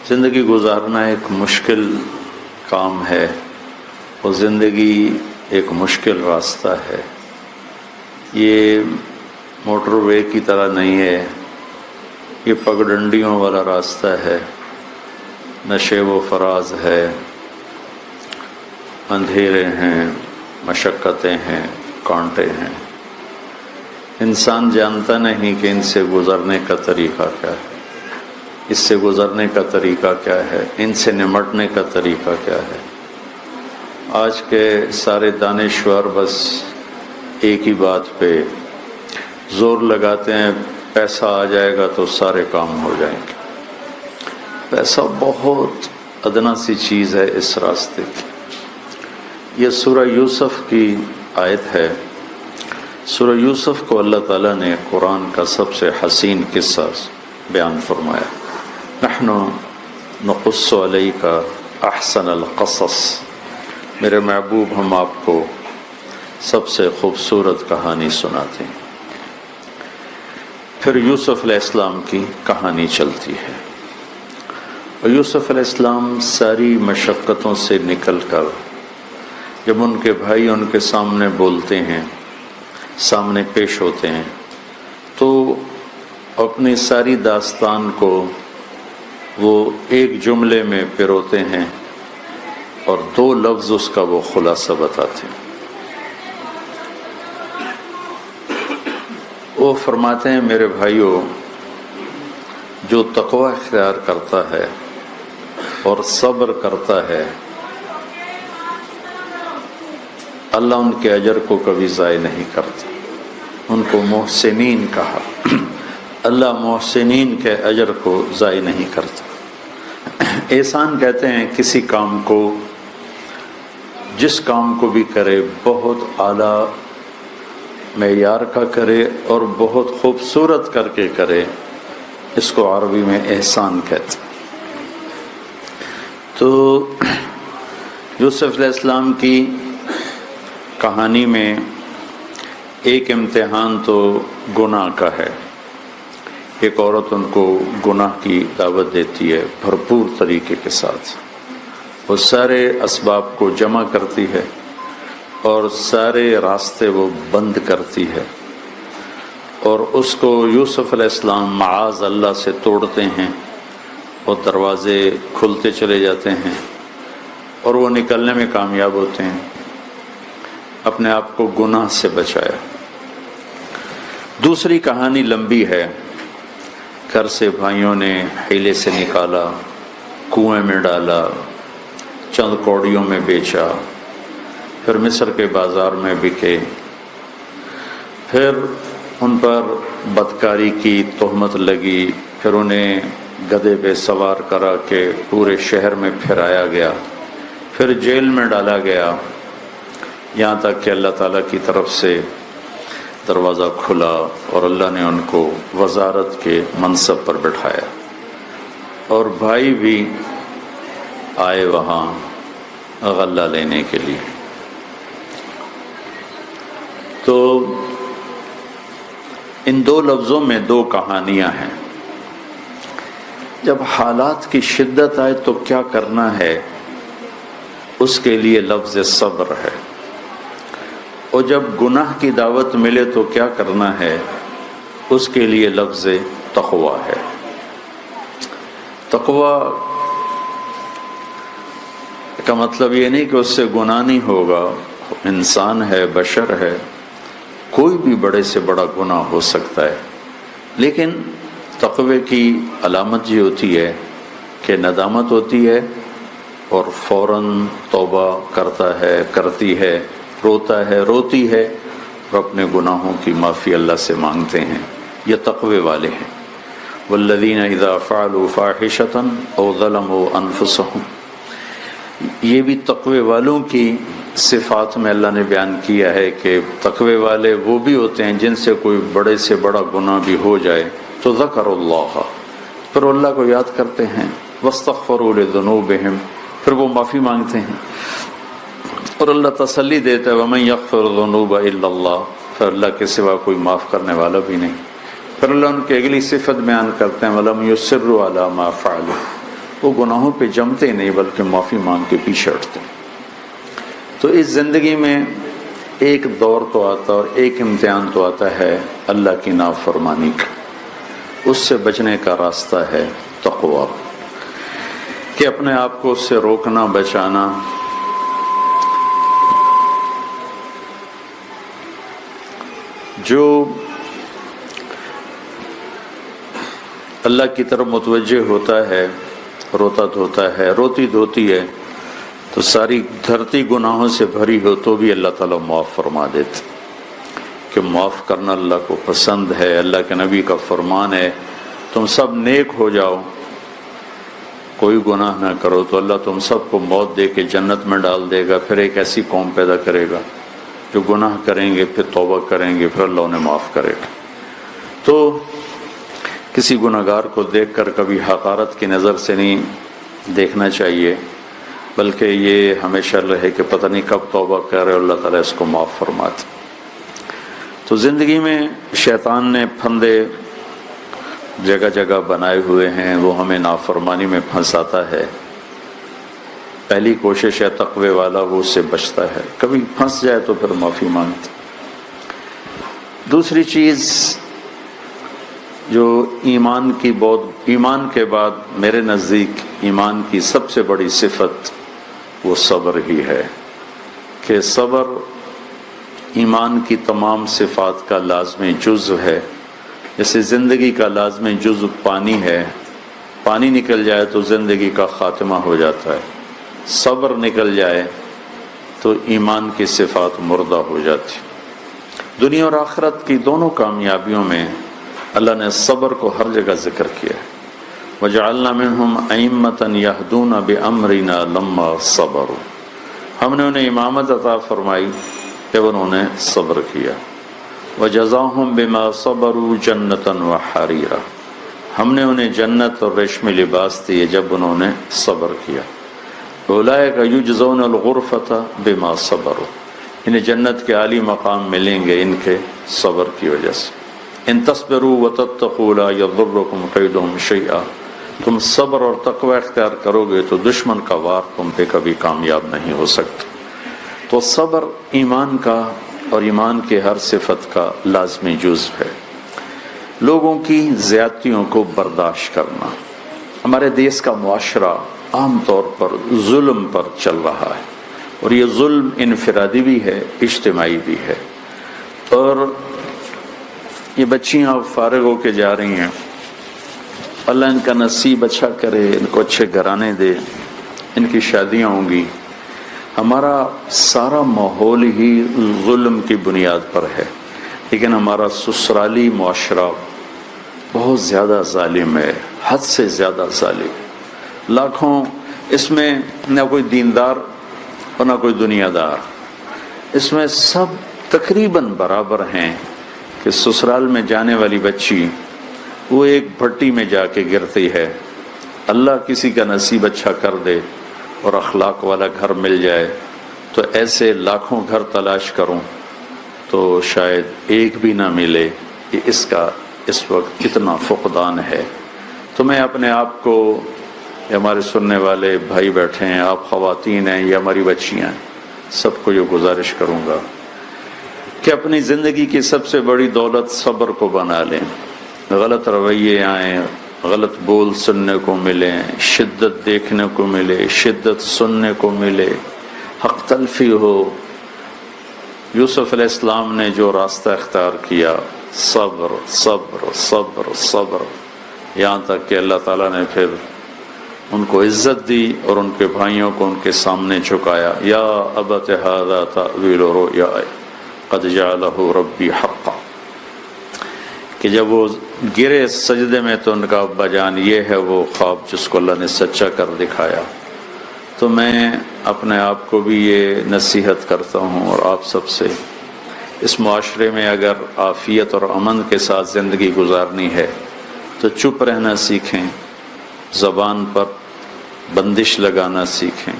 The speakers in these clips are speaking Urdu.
زندگی گزارنا ایک مشکل کام ہے اور زندگی ایک مشکل راستہ ہے۔ یہ موٹر وے کی طرح نہیں ہے، یہ پگڈنڈیوں والا راستہ ہے، نشیب و فراز ہے، اندھیرے ہیں، مشقتیں ہیں، کانٹے ہیں۔ انسان جانتا نہیں کہ ان سے گزرنے کا طریقہ کیا ہے، اس سے گزرنے کا طریقہ کیا ہے، ان سے نمٹنے کا طریقہ کیا ہے۔ آج کے سارے دانشور بس ایک ہی بات پہ زور لگاتے ہیں، پیسہ آ جائے گا تو سارے کام ہو جائیں گے۔ پیسہ بہت ادنا سی چیز ہے اس راستے کی۔ یہ سورہ یوسف کی آیت ہے۔ سورہ یوسف کو اللہ تعالیٰ نے قرآن کا سب سے حسین قصہ بیان فرمایا۔ نحن نقص علیک احسن القصص، میرے محبوب ہم آپ کو سب سے خوبصورت کہانی سناتے ہیں۔ پھر یوسف علیہ السلام کی کہانی چلتی ہے، اور یوسف علیہ السلام ساری مشقتوں سے نکل کر جب ان کے بھائی ان کے سامنے بولتے ہیں، سامنے پیش ہوتے ہیں، تو اپنی ساری داستان کو وہ ایک جملے میں پروتے ہیں اور 2 لفظ اس کا وہ خلاصہ بتاتے ہیں۔ وہ فرماتے ہیں، میرے بھائیوں، جو تقوی اختیار کرتا ہے اور صبر کرتا ہے، اللہ ان کے اجر کو کبھی ضائع نہیں کرتا۔ ان کو محسنین کہا، اللہ محسنین کے اجر کو ضائع نہیں کرتا۔ احسان کہتے ہیں کسی کام کو، جس کام کو بھی کرے بہت اعلیٰ معیار کا کرے اور بہت خوبصورت کر کے کرے، اس کو عربی میں احسان کہتے ہیں۔ تو یوسف علیہ السلام کی کہانی میں ایک امتحان تو گناہ کا ہے۔ ایک عورت ان کو گناہ کی دعوت دیتی ہے بھرپور طریقے کے ساتھ، وہ سارے اسباب کو جمع کرتی ہے اور سارے راستے وہ بند کرتی ہے، اور اس کو یوسف علیہ السلام معاذ اللہ سے توڑتے ہیں اور دروازے کھلتے چلے جاتے ہیں اور وہ نکلنے میں کامیاب ہوتے ہیں، اپنے آپ کو گناہ سے بچایا۔ دوسری کہانی لمبی ہے۔ گھر سے بھائیوں نے حیلے سے نکالا، کنویں میں ڈالا، چند کوڑیوں میں بیچا، پھر مصر کے بازار میں بکے، پھر ان پر بدکاری کی تہمت لگی، پھر انہیں گدھے پہ سوار کرا کے پورے شہر میں پھرایا گیا، پھر جیل میں ڈالا گیا، یہاں تک کہ اللہ تعالیٰ کی طرف سے دروازہ کھلا اور اللہ نے ان کو وزارت کے منصب پر بٹھایا، اور بھائی بھی آئے وہاں غلہ لینے کے لیے۔ تو ان 2 لفظوں میں 2 کہانیاں ہیں۔ جب حالات کی شدت آئے تو کیا کرنا ہے، اس کے لیے لفظ صبر ہے، اور جب گناہ کی دعوت ملے تو کیا کرنا ہے، اس کے لیے لفظ تقوی ہے۔ تقوی کا مطلب یہ نہیں کہ اس سے گناہ نہیں ہوگا، انسان ہے، بشر ہے، کوئی بھی بڑے سے بڑا گناہ ہو سکتا ہے، لیکن تقوی کی علامت یہ ہوتی ہے کہ ندامت ہوتی ہے اور فوراً توبہ کرتا ہے، کرتی ہے، روتا ہے، روتی ہے، اور اپنے گناہوں کی معافی اللہ سے مانگتے ہیں۔ یہ تقوی والے ہیں۔ والذین اذا فعلوا فاحشۃ او ظلموا انفسهم، یہ بھی تقوی والوں کی صفات میں اللہ نے بیان کیا ہے کہ تقوی والے وہ بھی ہوتے ہیں جن سے کوئی بڑے سے بڑا گناہ بھی ہو جائے تو ذکر اللہ، پھر اللہ کو یاد کرتے ہیں، واستغفروا لذنوبہم، پھر وہ معافی مانگتے ہیں، اور اللہ تسلی دیتا ہے وَمَن يَغْفِرُ الذُّنُوبَ إِلَّا اللَّهُ، پھر اللہ کے سوا کوئی معاف کرنے والا بھی نہیں۔ پھر اللہ ان کی اگلی صفت بیان کرتے ہیں وَلَمْ يُصِرُّوا عَلَىٰ مَا فَعَلُوا، وہ گناہوں پہ جمتے نہیں بلکہ معافی مانگ کے پیچھے ہٹتے ہیں۔ تو اس زندگی میں ایک دور تو آتا اور ایک امتحان تو آتا ہے اللہ کی نافرمانی کا، اس سے بچنے کا راستہ ہے تقویٰ، کہ اپنے آپ کو اس سے روکنا بچانا۔ جو اللہ کی طرف متوجہ ہوتا ہے، روتا دھوتا ہے، روتی دھوتی ہے، تو ساری دھرتی گناہوں سے بھری ہو تو بھی اللہ تعالیٰ معاف فرما دیتے، کہ معاف کرنا اللہ کو پسند ہے۔ اللہ کے نبی کا فرمان ہے تم سب نیک ہو جاؤ، کوئی گناہ نہ کرو، تو اللہ تم سب کو موت دے کے جنت میں ڈال دے گا، پھر ایک ایسی قوم پیدا کرے گا جو گناہ کریں گے، پھر توبہ کریں گے، پھر اللہ انہیں معاف کرے گا۔ تو کسی گناہگار کو دیکھ کر کبھی حقارت کی نظر سے نہیں دیکھنا چاہیے، بلکہ یہ ہمیشہ رہے کہ پتہ نہیں کب توبہ کرے، اللہ تعالیٰ اس کو معاف فرماتے۔ تو زندگی میں شیطان نے پھندے جگہ جگہ بنائے ہوئے ہیں، وہ ہمیں نافرمانی میں پھنساتا ہے۔ پہلی کوشش ہے تقوی والا وہ اس سے بچتا ہے، کبھی پھنس جائے تو پھر معافی مانگتا۔ دوسری چیز جو ایمان کے بعد میرے نزدیک ایمان کی سب سے بڑی صفت وہ صبر ہی ہے، کہ صبر ایمان کی تمام صفات کا لازمی جزو ہے۔ جیسے زندگی کا لازمی جزو پانی ہے، پانی نکل جائے تو زندگی کا خاتمہ ہو جاتا ہے، صبر نکل جائے تو ایمان کی صفات مردہ ہو جاتی۔ دنیا اور آخرت کی دونوں کامیابیوں میں اللہ نے صبر کو ہر جگہ ذکر کیا ہے۔ وَجَعَلْنَا مِنْهُمْ أَئِمَّةً يَهْدُونَ بِأَمْرِنَا لَمَّا صَبَرُوا، ہم نے انہیں امامت عطا فرمائی جب انہوں نے صبر کیا۔ وَجَزَاهُمْ بِمَا صَبَرُوا جَنَّةً وَحَرِيرًا، ہم نے انہیں جنت اور ریشمی لباس دیے جب انہوں نے صبر کیا۔ أُولَئِكَ يُجْزَوْنَ الْغُرْفَةَ بِمَا صَبَرُوا، انہیں جنت کے عالی مقام ملیں گے ان کے صبر کی وجہ سے۔ ان تصبروا وتتقوا لا يضركم كيدهم شيئا، تم صبر اور تقوی اختیار کرو گے تو دشمن کا وار تم پہ کبھی کامیاب نہیں ہو سکتا۔ تو صبر ایمان کا اور ایمان کے ہر صفت کا لازمی جزو ہے۔ لوگوں کی زیادتیوں کو برداشت کرنا۔ ہمارے دیس کا معاشرہ عام طور پر ظلم پر چل رہا ہے، اور یہ ظلم انفرادی بھی ہے، اجتماعی بھی ہے۔ اور یہ بچیاں فارغ ہو کے جا رہی ہیں، اللہ ان کا نصیب اچھا کرے، ان کو اچھے گھرانے دے، ان کی شادیاں ہوں گی۔ ہمارا سارا ماحول ہی ظلم کی بنیاد پر ہے، لیکن ہمارا سسرالی معاشرہ بہت زیادہ ظالم ہے، حد سے زیادہ ظالم۔ لاکھوں اس میں نہ کوئی دیندار اور نہ کوئی دنیا دار، اس میں سب تقریباً برابر ہیں کہ سسرال میں جانے والی بچی وہ ایک بھٹی میں جا کے گرتی ہے، اللہ کسی کا نصیب اچھا کر دے اور اخلاق والا گھر مل جائے تو ایسے لاکھوں گھر تلاش کروں تو شاید ایک بھی نہ ملے۔ کہ اس کا اس وقت کتنا فقدان ہے۔ تو میں اپنے آپ کو، یا ہمارے سننے والے بھائی بیٹھے ہیں، آپ خواتین ہیں یا ہماری بچیاں ہیں، سب کو یہ گزارش کروں گا کہ اپنی زندگی کی سب سے بڑی دولت صبر کو بنا لیں۔ غلط رویے آئیں، غلط بول سننے کو ملیں، شدت دیکھنے کو ملے، شدت سننے کو ملے، حق تلفی ہو۔ یوسف علیہ السلام نے جو راستہ اختیار کیا، صبر صبر صبر صبر، یہاں تک کہ اللہ تعالیٰ نے پھر ان کو عزت دی اور ان کے بھائیوں کو ان کے سامنے جھکایا۔ یا ابت ھذا تأویل رؤیائی قد جعلہ ربی حقا، کہ جب وہ گرے سجدے میں تو ان کا ابا جان یہ ہے وہ خواب جس کو اللہ نے سچا کر دکھایا۔ تو میں اپنے آپ کو بھی یہ نصیحت کرتا ہوں اور آپ سب سے، اس معاشرے میں اگر عافیت اور امن کے ساتھ زندگی گزارنی ہے تو چپ رہنا سیکھیں، زبان پر بندش لگانا سیکھیں۔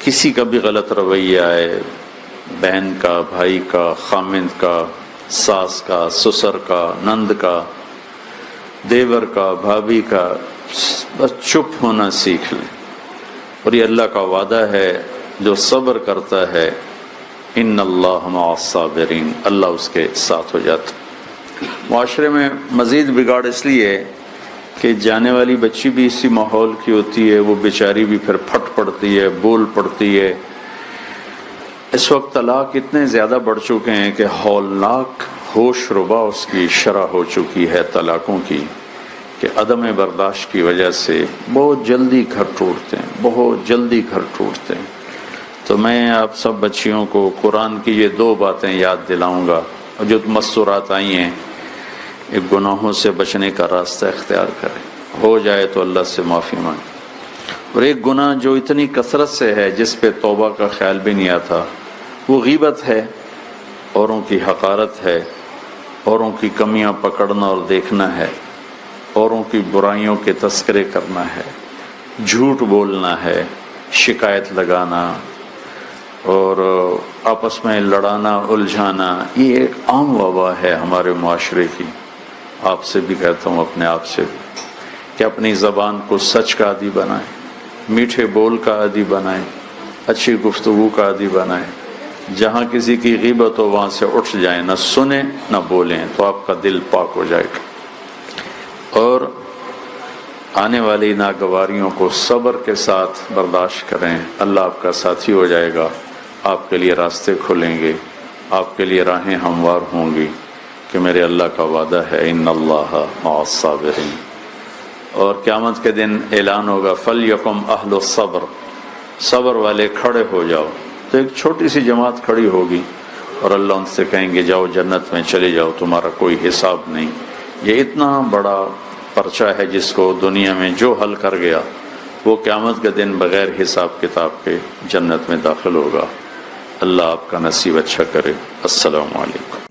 کسی کا بھی غلط رویہ آئے، بہن کا، بھائی کا، خامند کا، ساس کا، سسر کا، نند کا، دیور کا، بھابھی کا، بس چپ ہونا سیکھ لیں۔ اور یہ اللہ کا وعدہ ہے، جو صبر کرتا ہے ان اللہ مع الصابرین، اللہ اس کے ساتھ ہو جاتا۔ معاشرے میں مزید بگاڑ اس لیے کہ جانے والی بچی بھی اسی ماحول کی ہوتی ہے، وہ بیچاری بھی پھر پھٹ پڑتی ہے، بول پڑتی ہے۔ اس وقت طلاق اتنے زیادہ بڑھ چکے ہیں کہ ہولناک ہوش ربا اس کی شرح ہو چکی ہے طلاقوں کی، کہ عدم برداشت کی وجہ سے بہت جلدی گھر ٹوٹتے ہیں، بہت جلدی گھر ٹوٹتے ہیں۔ تو میں آپ سب بچیوں کو قرآن کی یہ 2 باتیں یاد دلاؤں گا، اور جو مستورات آئی ہیں، ایک گناہوں سے بچنے کا راستہ اختیار کریں، ہو جائے تو اللہ سے معافی مانگیں۔ اور ایک گناہ جو اتنی کثرت سے ہے جس پہ توبہ کا خیال بھی نہیں آتا، وہ غیبت ہے، اوروں کی حقارت ہے، اوروں کی کمیاں پکڑنا اور دیکھنا ہے، اوروں کی برائیوں کے تذکرے کرنا ہے، جھوٹ بولنا ہے، شکایت لگانا اور آپس میں لڑانا الجھانا۔ یہ ایک عام وبا ہے ہمارے معاشرے کی۔ آپ سے بھی کہتا ہوں، اپنے آپ سے بھی، کہ اپنی زبان کو سچ کا عادی بنائیں، میٹھے بول کا عادی بنائیں، اچھی گفتگو کا عادی بنائیں۔ جہاں کسی کی غیبت ہو وہاں سے اٹھ جائیں، نہ سنیں نہ بولیں، تو آپ کا دل پاک ہو جائے گا۔ اور آنے والی ناگواریوں کو صبر کے ساتھ برداشت کریں، اللہ آپ کا ساتھی ہو جائے گا، آپ کے لیے راستے کھلیں گے، آپ کے لیے راہیں ہموار ہوں گی، کہ میرے اللہ کا وعدہ ہے ان اللہ مع الصابرین۔ اور قیامت کے دن اعلان ہوگا فَلْيَقُمْ أَهْلُ الصَّبْرِ، صبر والے کھڑے ہو جاؤ۔ تو ایک چھوٹی سی جماعت کھڑی ہوگی اور اللہ ان سے کہیں گے جاؤ جنت میں چلے جاؤ، تمہارا کوئی حساب نہیں۔ یہ اتنا بڑا پرچہ ہے جس کو دنیا میں جو حل کر گیا وہ قیامت کے دن بغیر حساب کتاب کے جنت میں داخل ہوگا۔ اللہ آپ کا نصیب اچھا کرے۔ السلام علیکم۔